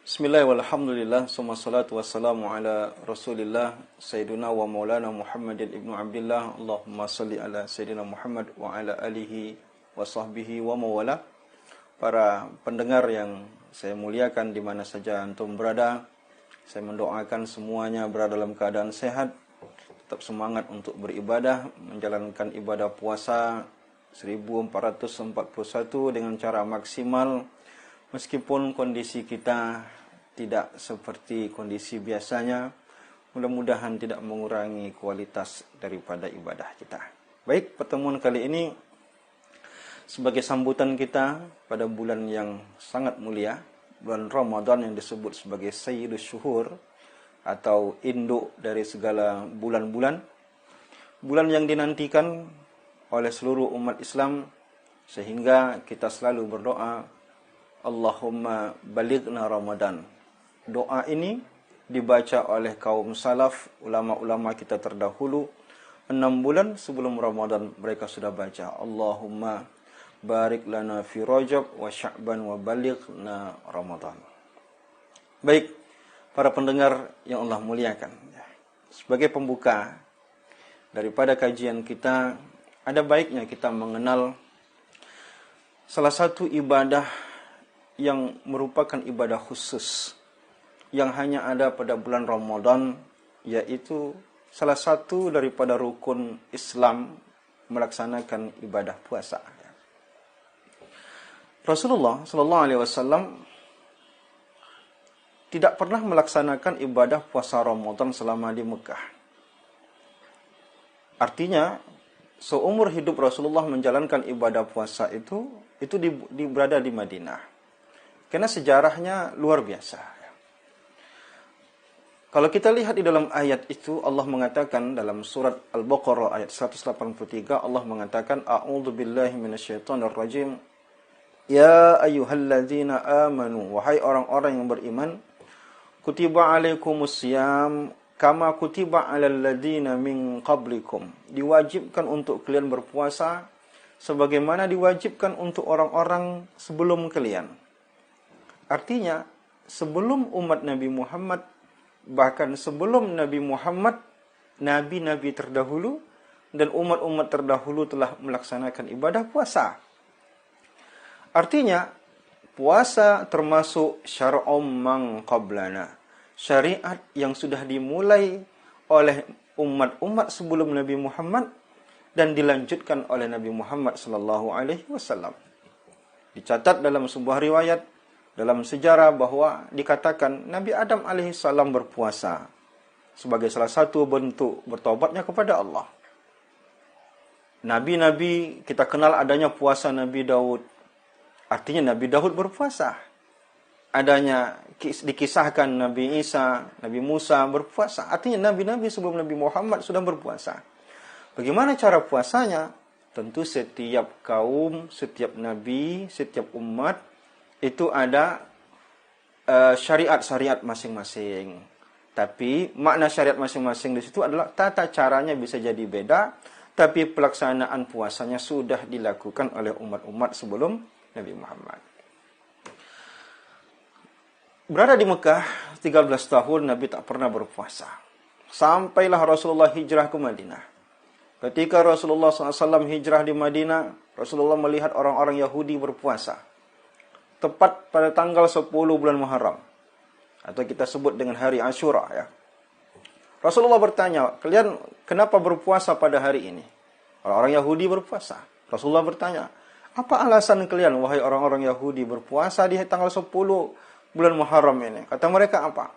Bismillah walhamdulillah summa salatu wassalamu ala rasulillah Sayyiduna wa maulana Muhammadin ibnu Abdillah. Allahumma salli ala Sayyidina Muhammad wa ala alihi wa sahbihi wa mawala. Para pendengar yang saya muliakan di mana saja antum berada, saya mendoakan semuanya berada dalam keadaan sehat, tetap semangat untuk beribadah, menjalankan ibadah puasa 1441 dengan cara maksimal. Meskipun kondisi kita tidak seperti kondisi biasanya, mudah-mudahan tidak mengurangi kualitas daripada ibadah kita. Baik, pertemuan kali ini sebagai sambutan kita pada bulan yang sangat mulia, bulan Ramadan yang disebut sebagai Sayyidus Syuhur atau induk dari segala bulan-bulan. Bulan yang dinantikan oleh seluruh umat Islam, sehingga kita selalu berdoa, Allahumma balighna Ramadan. Doa ini dibaca oleh kaum salaf, ulama-ulama kita terdahulu 6 bulan sebelum Ramadan mereka sudah baca Allahumma barik lana fi Rajab wa Sya'ban wa balighna Ramadan. Baik, para pendengar yang Allah muliakan, sebagai pembuka daripada kajian kita, ada baiknya kita mengenal salah satu ibadah yang merupakan ibadah khusus yang hanya ada pada bulan Ramadan, yaitu salah satu daripada rukun Islam melaksanakan ibadah puasa. Rasulullah sallallahu alaihi wasallam tidak pernah melaksanakan ibadah puasa Ramadan selama di Mekah. Artinya, seumur hidup Rasulullah menjalankan ibadah puasa itu berada di Madinah. Karena sejarahnya luar biasa. Kalau kita lihat di dalam ayat itu, Allah mengatakan dalam surat Al-Baqarah ayat 183, Allah mengatakan, A'udzu billahi minasyaitonir rajim. Ya ayyuhalladzina amanu, wahai orang-orang yang beriman, kutiba alaikumusiyam kama kutiba alal ladzina min qablikum. Diwajibkan untuk kalian berpuasa sebagaimana diwajibkan untuk orang-orang sebelum kalian. Artinya, sebelum umat Nabi Muhammad, bahkan sebelum Nabi Muhammad, nabi-nabi terdahulu dan umat-umat terdahulu telah melaksanakan ibadah puasa. Artinya, puasa termasuk syar'um man qablana, syariat yang sudah dimulai oleh umat-umat sebelum Nabi Muhammad dan dilanjutkan oleh Nabi Muhammad sallallahu alaihi wasallam. Dicatat dalam sebuah riwayat dalam sejarah bahwa dikatakan Nabi Adam alaihissalam berpuasa sebagai salah satu bentuk bertaubatnya kepada Allah. Nabi-nabi kita kenal adanya puasa Nabi Daud. Artinya Nabi Daud berpuasa. Adanya dikisahkan Nabi Isa, Nabi Musa berpuasa. Artinya nabi-nabi sebelum Nabi Muhammad sudah berpuasa. Bagaimana cara puasanya? Tentu setiap kaum, setiap nabi, setiap umat itu ada syariat-syariat masing-masing. Tapi makna syariat masing-masing di situ adalah tata caranya bisa jadi beda, tapi pelaksanaan puasanya sudah dilakukan oleh umat-umat sebelum Nabi Muhammad. Berada di Mekah 13 tahun Nabi tak pernah berpuasa. Sampailah Rasulullah hijrah ke Madinah. Ketika Rasulullah SAW hijrah di Madinah, Rasulullah melihat orang-orang Yahudi berpuasa. Tepat pada tanggal 10 bulan Muharram, atau kita sebut dengan hari Asyura ya. Rasulullah bertanya, kalian kenapa berpuasa pada hari ini? Orang-orang Yahudi berpuasa. Rasulullah bertanya, apa alasan kalian wahai orang-orang Yahudi berpuasa di tanggal 10 bulan Muharram ini? Kata mereka apa?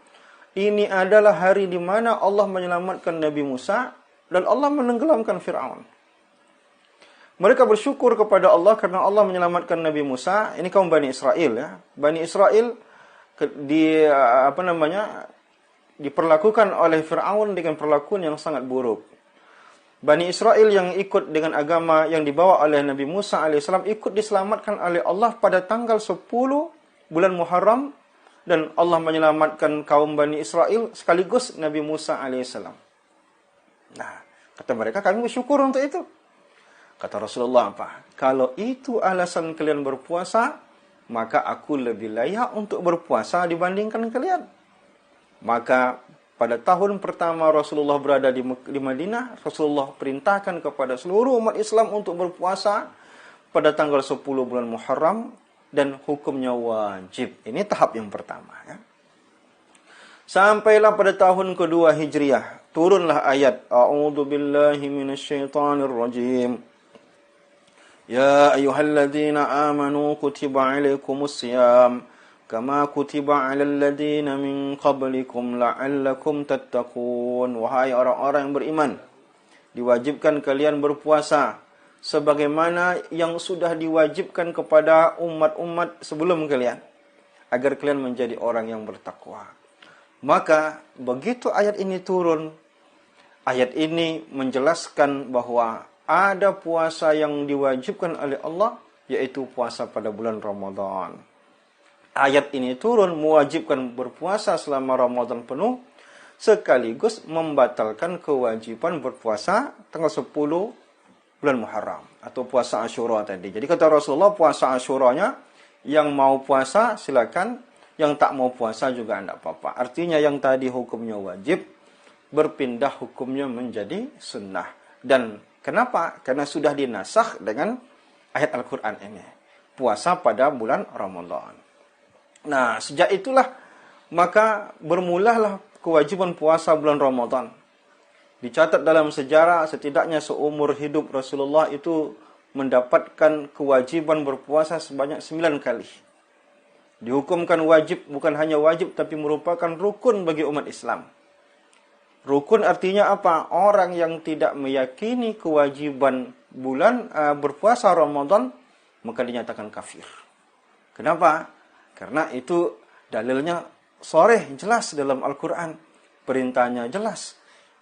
Ini adalah hari di mana Allah menyelamatkan Nabi Musa dan Allah menenggelamkan Fir'aun. Mereka bersyukur kepada Allah karena Allah menyelamatkan Nabi Musa. Ini kaum Bani Israel ya. Bani Israel diperlakukan oleh Fir'aun dengan perlakuan yang sangat buruk. Bani Israel yang ikut dengan agama yang dibawa oleh Nabi Musa alaihissalam ikut diselamatkan oleh Allah pada tanggal 10 bulan Muharram, dan Allah menyelamatkan kaum Bani Israel sekaligus Nabi Musa alaihissalam. Nah, kata mereka, kami bersyukur untuk itu. Kata Rasulullah apa? Kalau itu alasan kalian berpuasa, maka aku lebih layak untuk berpuasa dibandingkan kalian. Maka pada tahun pertama Rasulullah berada di Madinah, Rasulullah perintahkan kepada seluruh umat Islam untuk berpuasa pada tanggal 10 bulan Muharram, dan hukumnya wajib. Ini tahap yang pertama, ya. Sampailah pada tahun kedua Hijriah, turunlah ayat A'udzu billahi minasyaitonir rajim. Ya ayyuhalladzina amanu kutiba alaikumus syiyam kama kutiba 'alal ladzina min qablikum la'allakum tattaqun. Wahai orang-orang yang beriman, diwajibkan kalian berpuasa sebagaimana yang sudah diwajibkan kepada umat-umat sebelum kalian, agar kalian menjadi orang yang bertakwa. Maka begitu ayat ini turun, ayat ini menjelaskan bahwa ada puasa yang diwajibkan oleh Allah, yaitu puasa pada bulan Ramadan. Ayat ini turun mewajibkan berpuasa selama Ramadan penuh, sekaligus membatalkan kewajiban berpuasa tanggal 10 bulan Muharram atau puasa Asyura tadi. Jadi kata Rasulullah, puasa Asyuranya yang mau puasa silakan, yang tak mau puasa juga tidak apa-apa. Artinya yang tadi hukumnya wajib berpindah hukumnya menjadi sunnah. Dan kenapa? Karena sudah dinasakh dengan ayat Al-Quran ini, puasa pada bulan Ramadan. Nah, sejak itulah maka bermulalah kewajiban puasa bulan Ramadan. Dicatat dalam sejarah, setidaknya seumur hidup Rasulullah itu mendapatkan kewajiban berpuasa sebanyak 9 kali. Dihukumkan wajib, bukan hanya wajib, tapi merupakan rukun bagi umat Islam. Rukun artinya apa? Orang yang tidak meyakini kewajiban berpuasa Ramadan, maka dinyatakan kafir. Kenapa? Karena itu dalilnya sharih, jelas dalam Al-Quran. Perintahnya jelas.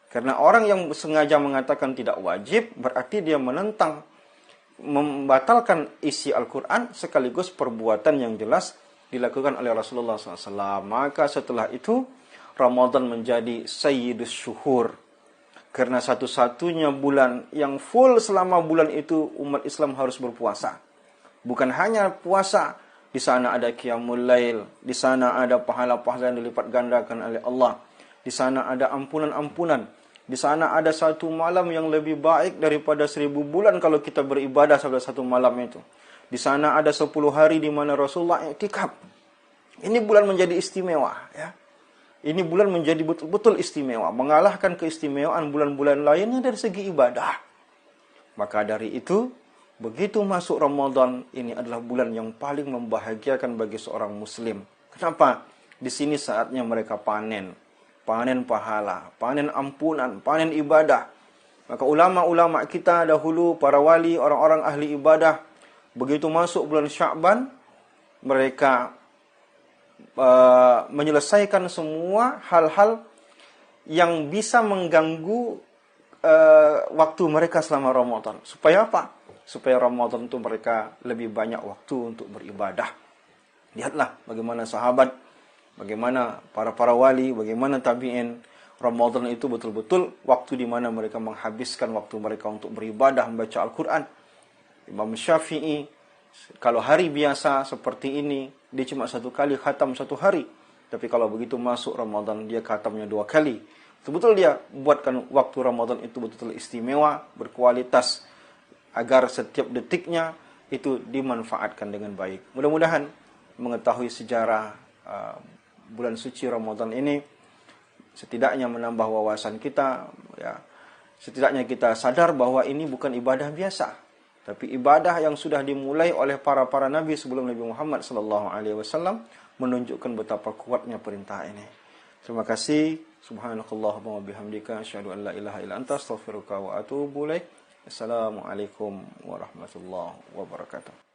Karena orang yang sengaja mengatakan tidak wajib, berarti dia menentang, membatalkan isi Al-Quran, sekaligus perbuatan yang jelas dilakukan oleh Rasulullah SAW. Maka setelah itu, Ramadan menjadi sayyidus syuhur. Karena satu-satunya bulan yang full selama bulan itu umat Islam harus berpuasa. Bukan hanya puasa, di sana ada qiyamul lail, di sana ada pahala-pahala yang dilipat gandakan oleh Allah. Di sana ada ampunan-ampunan. Di sana ada satu malam yang lebih baik daripada 1000 bulan kalau kita beribadah pada satu malam itu. Di sana ada 10 hari di mana Rasulullah i'tikaf. Ini bulan menjadi istimewa, ya. Ini bulan menjadi betul-betul istimewa, mengalahkan keistimewaan bulan-bulan lainnya dari segi ibadah. Maka dari itu, begitu masuk Ramadan, ini adalah bulan yang paling membahagiakan bagi seorang muslim. Kenapa? Di sini saatnya mereka panen pahala, panen ampunan, panen ibadah. Maka ulama-ulama kita dahulu, para wali, orang-orang ahli ibadah, begitu masuk bulan Sya'ban, mereka menyelesaikan semua hal-hal yang bisa mengganggu waktu mereka selama Ramadan. Supaya apa? Supaya Ramadan itu mereka lebih banyak waktu untuk beribadah. Lihatlah bagaimana sahabat, bagaimana para wali, bagaimana tabi'in. Ramadan itu betul-betul waktu di mana mereka menghabiskan waktu mereka untuk beribadah, membaca Al-Quran. Imam Syafi'i, kalau hari biasa seperti ini, dia cuma 1 kali khatam 1 hari. Tapi kalau begitu masuk Ramadan, dia khatamnya 2 kali. Betul-betul dia buatkan waktu Ramadan itu betul-betul istimewa, berkualitas, agar setiap detiknya itu dimanfaatkan dengan baik. Mudah-mudahan mengetahui sejarah bulan suci Ramadan ini setidaknya menambah wawasan kita, ya. Setidaknya kita sadar bahwa ini bukan ibadah biasa, tapi ibadah yang sudah dimulai oleh para nabi sebelum Nabi Muhammad SAW, menunjukkan betapa kuatnya perintah ini. Terima kasih. Subhanakallahumma wa bihamdika asyhadu an la ilaha illa anta astaghfiruka wa atubu ilaik. Assalamualaikum warahmatullahi wabarakatuh.